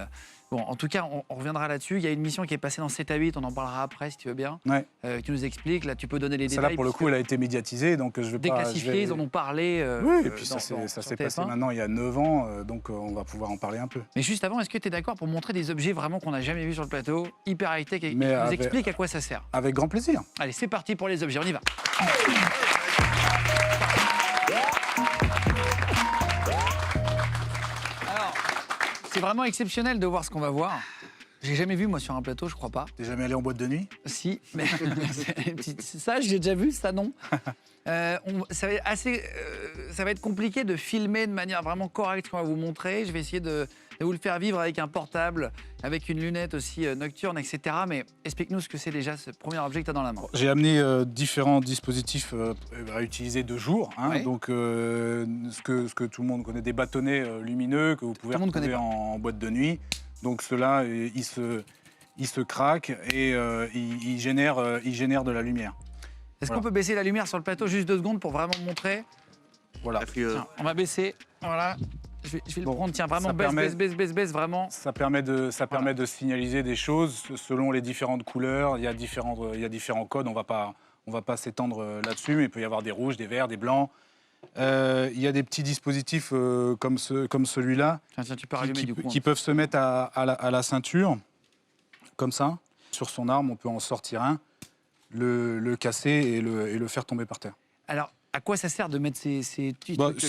bon, en tout cas, on reviendra là-dessus. Il y a une mission qui est passée dans 7 à 8, on en parlera après si tu veux bien. Ouais. Tu nous expliques, là tu peux donner les détails. Celle-là, pour le coup, elle a été médiatisée, donc je vais pas... Déclassifiée, ils en ont parlé. Oui, et puis ça s'est passé maintenant il y a 9 ans, donc on va pouvoir en parler un peu. Mais juste avant, est-ce que tu es d'accord pour montrer des objets vraiment qu'on n'a jamais vus sur le plateau, hyper high-tech, et nous explique à quoi ça sert? Avec grand plaisir. Allez, c'est parti pour les objets, on y va. Alors, c'est vraiment exceptionnel de voir ce qu'on va voir. J'ai jamais vu, moi, sur un plateau, je crois pas. T'es jamais allé en boîte de nuit? Si, mais ça, j'ai déjà vu, ça, non. Ça va être compliqué de filmer de manière vraiment correcte ce qu'on va vous montrer. Je vais essayer de vous le faire vivre avec un portable, avec une lunette aussi nocturne, etc. Mais explique-nous ce que c'est déjà ce premier objet que tu as dans la main. J'ai amené différents dispositifs à utiliser de jour. Hein, Oui. Donc, ce que tout le monde connaît, des bâtonnets lumineux que vous pouvez retrouver en boîte de nuit. Donc, ceux-là, ils se craquent et ils génèrent de la lumière. Est-ce qu'on peut baisser la lumière sur le plateau juste 2 secondes pour vraiment montrer? Voilà. Tiens, on va baisser. Voilà. Je vais le prendre. Tiens, vraiment, baisse, vraiment. Ça permet de signaliser des choses selon les différentes couleurs. Il y a différents codes. On va pas s'étendre là-dessus, mais il peut y avoir des rouges, des verts, des blancs. Il y a des petits dispositifs comme celui-là Tiens, tu peux rallumer du coup. qui peuvent se mettre à la ceinture, comme ça. Sur son arme, on peut en sortir un, le casser et le faire tomber par terre. Alors, à quoi ça sert de mettre ces petits trucs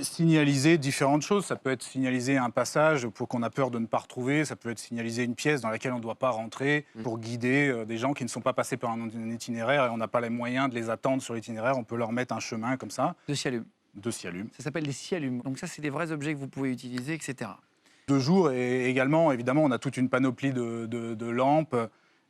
signaliser différentes choses. Ça peut être signaliser un passage pour qu'on a peur de ne pas retrouver. Ça peut être signaliser une pièce dans laquelle on ne doit pas rentrer pour guider des gens qui ne sont pas passés par un itinéraire et on n'a pas les moyens de les attendre sur l'itinéraire. On peut leur mettre un chemin comme ça. De scialume. De scialume. Ça s'appelle des scialumes. Donc ça, c'est des vrais objets que vous pouvez utiliser, etc. De jour et également, évidemment, on a toute une panoplie de lampes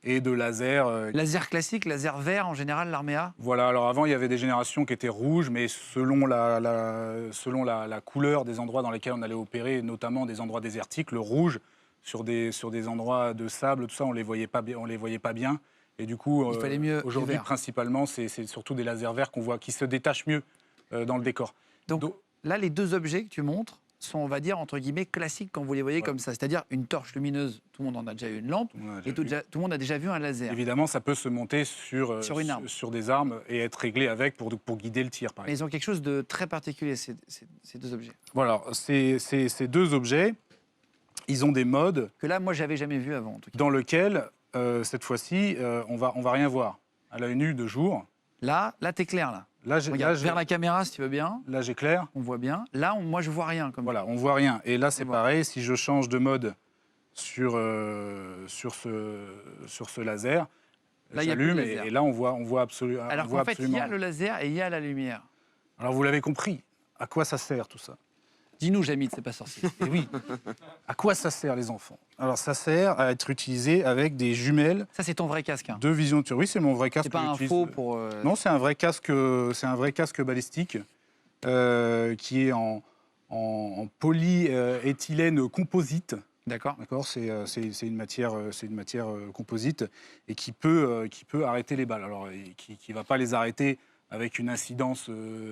et de laser. Laser classique, laser vert en général, l'armée A. Voilà, alors avant, il y avait des générations qui étaient rouges, mais selon la couleur des endroits dans lesquels on allait opérer, notamment des endroits désertiques, le rouge, sur des endroits de sable, tout ça, on les voyait pas bien. Et du coup, Il fallait mieux du aujourd'hui, vert. principalement, c'est surtout des lasers verts qu'on voit qui se détachent mieux dans le décor. Donc là, les deux objets que tu montres sont, on va dire, entre guillemets, classiques quand vous les voyez comme ça. C'est-à-dire une torche lumineuse, tout le monde en a déjà eu une lampe, Tout le monde a et déjà tout le monde a déjà vu un laser. Évidemment, ça peut se monter sur une arme. sur des armes et être réglé avec pour guider le tir, par Mais exemple. ils ont quelque chose de très particulier, ces deux objets. Voilà, ces deux objets, ils ont des modes Que là, moi, j'avais jamais vu avant, en tout cas. dans lesquels, cette fois-ci, on va rien voir. À l'œil nu de jour, Là, t'es clair, là. là, Regarde, vers la caméra, si tu veux bien. là, j'éclaire. On voit bien. Là, moi, je vois rien. Comme Voilà, on voit rien. Et là, c'est On voit. pareil, si je change de mode sur ce laser, Là, il y a plus de j'allume laser. et là, on voit absolument. Alors qu'en fait, il y a le laser et il y a la lumière. Alors, vous l'avez compris, à quoi ça sert tout ça? Dis-nous, Jamil, c'est pas sorcier. Et oui, à quoi ça sert les enfants? Alors ça sert à être utilisé avec des jumelles Ça, c'est ton vrai casque. Hein. de vision nocturne. Oui, c'est mon vrai casque. C'est pas que un j'utilise. faux pour. Non, c'est un vrai casque balistique qui est en polyéthylène composite. D'accord. D'accord, c'est une matière composite et qui peut arrêter les balles. Alors, qui ne va pas les arrêter avec une incidence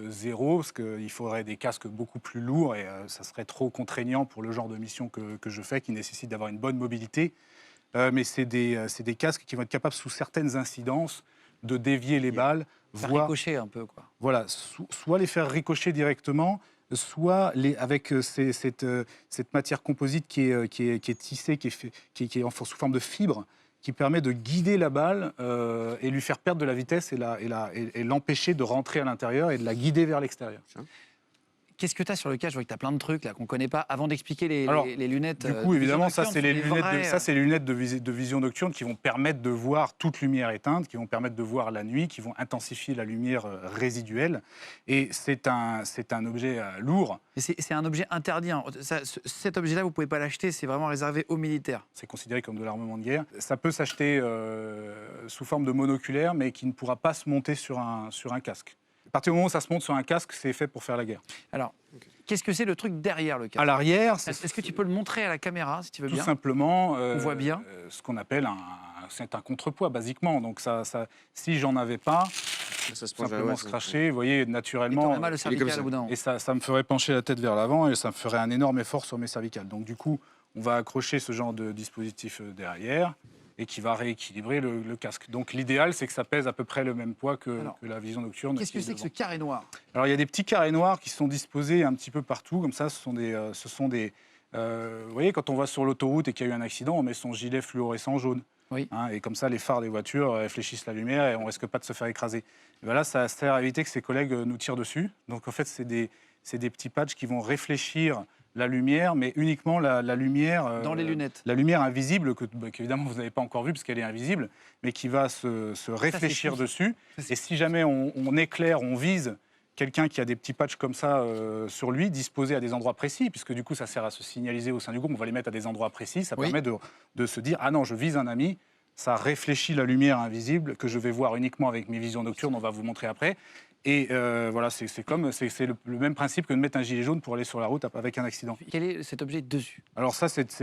zéro, parce qu'il faudrait des casques beaucoup plus lourds et ça serait trop contraignant pour le genre de mission que je fais, qui nécessite d'avoir une bonne mobilité. Mais c'est des casques qui vont être capables, sous certaines incidences, de dévier les balles, Ça voire ricocher un peu, quoi. voilà, soit les faire ricocher directement, soit avec cette matière composite qui est tissée, qui est sous forme de fibre, qui permet de guider la balle et lui faire perdre de la vitesse et l'empêcher de rentrer à l'intérieur et de la guider vers l'extérieur. Qu'est-ce que tu as sur le cas? Je vois que tu as plein de trucs là qu'on connaît pas. Avant d'expliquer Alors, les lunettes. Du coup, de évidemment, vision ça, c'est les nocturne, lunettes, vrais, ça, c'est les lunettes de vision nocturne qui vont permettre de voir toute lumière éteinte, qui vont permettre de voir la nuit, qui vont intensifier la lumière résiduelle. Et c'est un objet lourd. Et c'est un objet interdit. Hein. Cet objet-là, vous pouvez pas l'acheter. C'est vraiment réservé aux militaires. C'est considéré comme de l'armement de guerre. Ça peut s'acheter sous forme de monoculaire, mais qui ne pourra pas se monter sur un casque. À partir du moment où ça se monte sur un casque, c'est fait pour faire la guerre. Alors, qu'est-ce que c'est le truc derrière le À casque? l'arrière, Est-ce que tu peux le montrer à la caméra, si tu veux tout bien? simplement On voit bien. Ce qu'on appelle c'est un contrepoids, basiquement. Donc si j'en avais pas, Ça se penche, simplement ouais, se cracher, vous voyez, Et naturellement. t'aurais mal au comme cervical ça. au bout d'un moment. Et ça me ferait pencher la tête vers l'avant et ça me ferait un énorme effort sur mes cervicales. Donc du coup, on va accrocher ce genre de dispositif derrière et qui va rééquilibrer le casque. Donc l'idéal, c'est que ça pèse à peu près le même poids que la vision nocturne. Qu'est-ce que qui est c'est que ce devant. carré noir? Alors il y a des petits carrés noirs qui sont disposés un petit peu partout, comme ça. Ce sont des vous voyez, quand on va sur l'autoroute et qu'il y a eu un accident, on met son gilet fluorescent jaune. Oui. Hein, et comme ça, les phares des voitures réfléchissent la lumière et on risque pas de se faire écraser. Et ben là, ça sert à éviter que ses collègues nous tirent dessus. Donc en fait, c'est des petits patchs qui vont réfléchir la lumière, mais uniquement la lumière... Dans les lunettes. La lumière invisible, qu'évidemment vous n'avez pas encore vue, parce qu'elle est invisible, mais qui va se réfléchir fou. dessus. Ça, c'est Et si jamais on éclaire, on vise quelqu'un qui a des petits patchs comme ça sur lui, disposés à des endroits précis, puisque du coup ça sert à se signaliser au sein du groupe, on va les mettre à des endroits précis, ça Oui. permet de se dire « Ah non, je vise un ami », ça réfléchit la lumière invisible que je vais voir uniquement avec mes visions nocturnes, on va vous montrer après. Et voilà, c'est le même principe que de mettre un gilet jaune pour aller sur la route avec un accident. Quel est cet objet dessus? Alors ça, c'est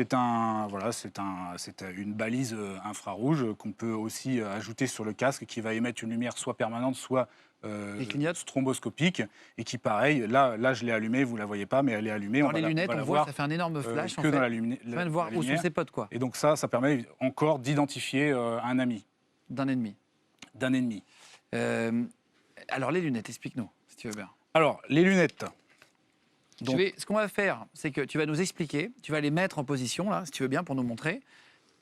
une balise infrarouge qu'on peut aussi ajouter sur le casque, qui va émettre une lumière soit permanente, soit Il clignote. stromboscopique, et qui, pareil, là je l'ai allumée, vous la voyez pas, mais elle est allumée. Dans les lunettes, on voit voir que ça fait un énorme flash. en que fait. dans la Ça lumière. permet de voir où sont ses potes, quoi, Et donc ça permet encore d'identifier un ami, d'un ennemi. d'un ennemi. Alors les lunettes, explique-nous, si tu veux bien. Alors, les lunettes. Donc- Ce qu'on va faire, c'est que tu vas nous expliquer, tu vas les mettre en position, là, si tu veux bien, pour nous montrer.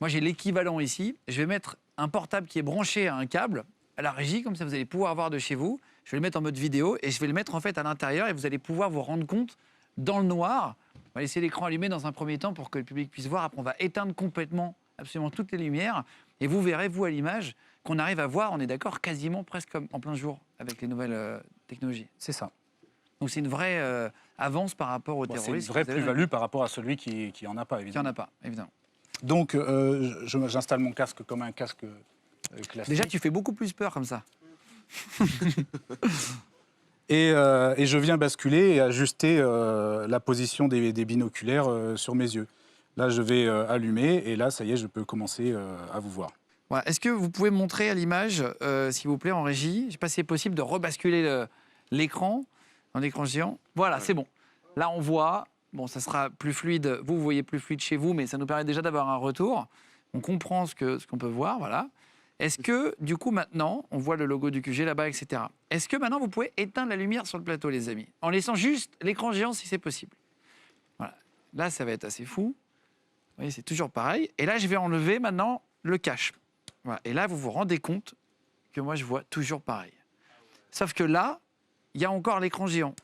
Moi, j'ai l'équivalent ici. Je vais mettre un portable qui est branché à un câble, à la régie, comme ça vous allez pouvoir voir de chez vous. Je vais le mettre en mode vidéo et je vais le mettre en fait à l'intérieur et vous allez pouvoir vous rendre compte dans le noir. On va laisser l'écran allumé dans un premier temps pour que le public puisse voir. Après, on va éteindre complètement, absolument toutes les lumières. Et vous verrez, vous, à l'image, qu'on arrive à voir, on est d'accord, quasiment presque comme en plein jour avec les nouvelles technologies. C'est ça. Donc c'est une vraie avance par rapport aux Bon, c'est une terroristes. vraie que vous avez plus-value par rapport à celui qui en a pas, Il n'y en évidemment. a pas, évidemment. Donc, j'installe mon casque comme un casque classique. Déjà, tu fais beaucoup plus peur comme ça. Et je viens basculer et ajuster la position des binoculaires sur mes yeux. Là, je vais allumer et là, ça y est, je peux commencer à vous voir. Voilà. Est-ce que vous pouvez montrer à l'image, s'il vous plaît, en régie, je ne sais pas si c'est possible de rebasculer l'écran, en écran géant. Voilà, c'est bon. Là, on voit, bon, ça sera plus fluide, vous voyez plus fluide chez vous, mais ça nous permet déjà d'avoir un retour. On comprend ce qu'on peut voir, voilà. Est-ce que, du coup, maintenant, on voit le logo du QG là-bas, etc. Est-ce que maintenant, vous pouvez éteindre la lumière sur le plateau, les amis, en laissant juste l'écran géant, si c'est possible. Voilà. Là, ça va être assez fou. Vous voyez, c'est toujours pareil. Et là, je vais enlever maintenant le cache. Voilà. Et là, vous vous rendez compte que moi, je vois toujours pareil. Sauf que là, il y a encore l'écran géant.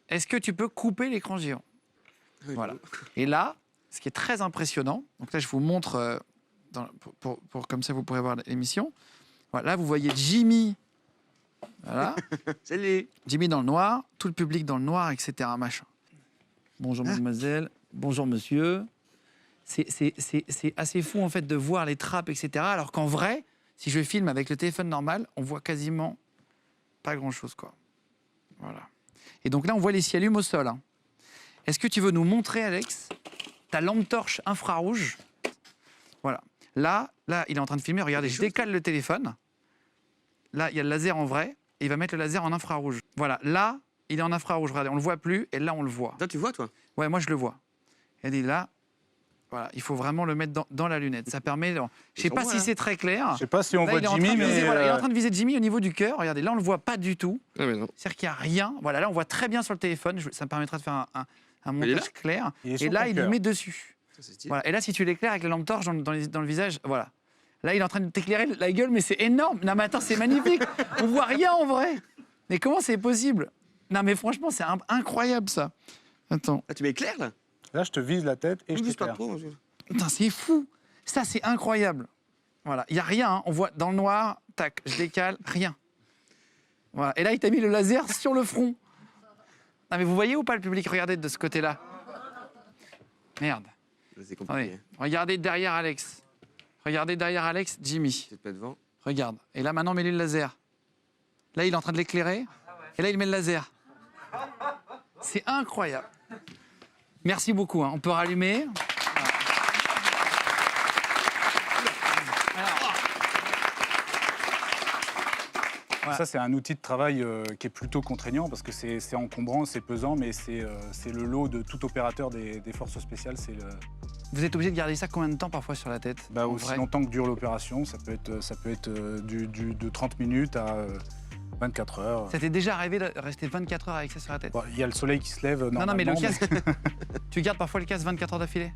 Est-ce que tu peux couper l'écran géant? Voilà. Et là, ce qui est très impressionnant, donc là, je vous montre, pour comme ça, vous pourrez voir l'émission. Voilà, là, vous voyez Jimmy. Voilà. Salut. Jimmy dans le noir, tout le public dans le noir, etc. Machin. Bonjour, mademoiselle. Bonjour, monsieur. C'est assez fou, en fait, de voir les trappes, etc. Alors qu'en vrai, si je filme avec le téléphone normal, on voit quasiment pas grand-chose, quoi. Voilà. Et donc là, on voit les ciels au sol. Hein. Est-ce que tu veux nous montrer, Alex, ta lampe torche infrarouge? Voilà. Là, il est en train de filmer. Regardez, je décale le téléphone. Là, il y a le laser en vrai. Et il va mettre le laser en infrarouge. Voilà. Là, il est en infrarouge. Regardez, on le voit plus. Et là, on le voit. Toi, tu vois, toi? Ouais, moi, je le vois. Et là, voilà, il faut vraiment le mettre dans la lunette. Ça permet... Je ne sais pas si c'est très clair. Je ne sais pas si on là, voit Jimmy, mais... Voilà, il est en train de viser Jimmy au niveau du cœur. Regardez, là, on ne le voit pas du tout. Ah, mais non. C'est-à-dire qu'il n'y a rien. Voilà, là, on voit très bien sur le téléphone. Ça me permettra de faire un montage clair. Et là, il le met dessus. Voilà. Et là, si tu l'éclaires avec la lampe torche dans le visage, voilà. Là, il est en train de t'éclairer la gueule, mais c'est énorme. Non, mais attends, c'est magnifique. On voit rien en vrai. Mais comment c'est possible? Non, mais franchement, c'est incroyable, ça. Attends. Ah, tu m'éclaires, là? Là, je te vise la tête et je Vise pas t'éclaire. trop. Putain, c'est fou. Ça, c'est incroyable. Voilà. Il n'y a rien. Hein. On voit dans le noir, tac, je décale, rien. Voilà. Et là, il t'a mis le laser sur le front. Non, mais vous voyez ou pas le public? Regardez de ce côté-là. Merde. C'est compliqué. Regardez derrière Alex. Regardez derrière Alex, Jimmy. Peut-être pas devant. Regarde. Et là, maintenant, mets-lui le laser. Là, il est en train de l'éclairer. Et là, il met le laser. C'est incroyable. Merci beaucoup. Hein. On peut rallumer. Voilà. Ça, c'est un outil de travail qui est plutôt contraignant parce que c'est encombrant, c'est pesant, mais c'est le lot de tout opérateur des forces spéciales. Vous êtes obligé de garder ça combien de temps parfois sur la tête? Aussi longtemps que dure l'opération. Ça peut être de 30 minutes à 24 heures. Ça t'est déjà arrivé de rester 24 heures avec ça sur la tête? Il y a le soleil qui se lève normalement. Non, mais le casque, tu gardes parfois le casque 24 heures d'affilée?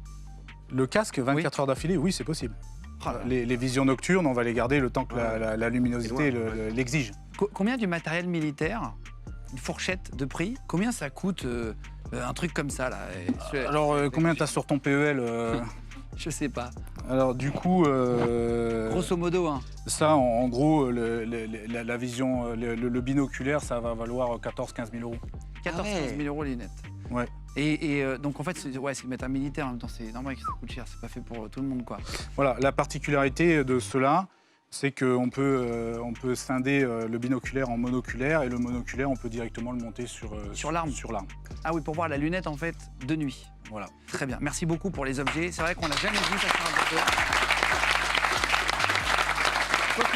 Le casque, 24 heures d'affilée, oui, c'est possible. Oh là. Les visions nocturnes, on va les garder le temps que la luminosité l'exige. Combien du matériel militaire, une fourchette de prix, combien ça coûte un truc comme ça là? Alors, combien tu as sur ton PEL Je sais pas. Alors, du coup... Grosso modo, hein. Ça, en gros, la vision, le binoculaire, ça va valoir 14-15 000 euros. 14-15 000 euros les lunettes. Ouais. Et donc en fait, c'est le matériel militaire en même temps, c'est normal que ça coûte cher, c'est pas fait pour tout le monde, quoi. Voilà, la particularité de cela, c'est qu'on peut scinder le binoculaire en monoculaire et le monoculaire, on peut directement le monter sur l'arme. Ah oui, pour voir la lunette en fait de nuit. Voilà. Très bien, merci beaucoup pour les objets. C'est vrai qu'on n'a jamais vu ça sur un bateau.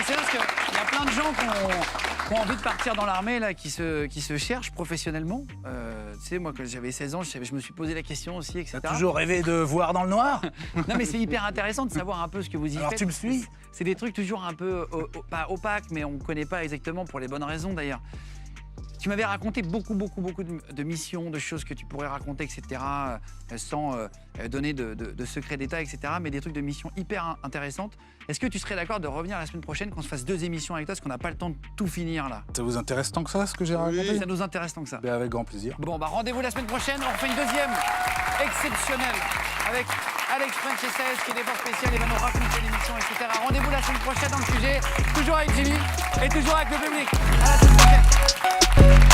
C'est parce qu'il y a plein de gens qui ont envie de partir dans l'armée, là, qui se cherchent professionnellement. Tu sais, moi, quand j'avais 16 ans, je me suis posé la question aussi, etc. T'as toujours rêvé de voir dans le noir? Non, mais c'est hyper intéressant de savoir un peu ce que vous y faites. Alors tu me suis? C'est des trucs toujours un peu, pas opaques, mais on ne connaît pas exactement pour les bonnes raisons, d'ailleurs. Tu m'avais raconté beaucoup de missions, de choses que tu pourrais raconter, etc., sans donner de secrets d'État, etc., mais des trucs de missions hyper intéressantes. Est-ce que tu serais d'accord de revenir la semaine prochaine, qu'on se fasse 2 émissions avec toi, parce qu'on n'a pas le temps de tout finir, là? Ça vous intéresse tant que ça, ce que j'ai raconté? Ça nous intéresse tant que ça. Ben, avec grand plaisir. Bon, bah rendez-vous la semaine prochaine, on refait une deuxième exceptionnelle avec Alex Franceses, qui est des forces spéciales, il va nous raconter l'émission, etc. Rendez-vous la semaine prochaine dans le sujet, toujours avec Jimmy et toujours avec le public. À la semaine prochaine.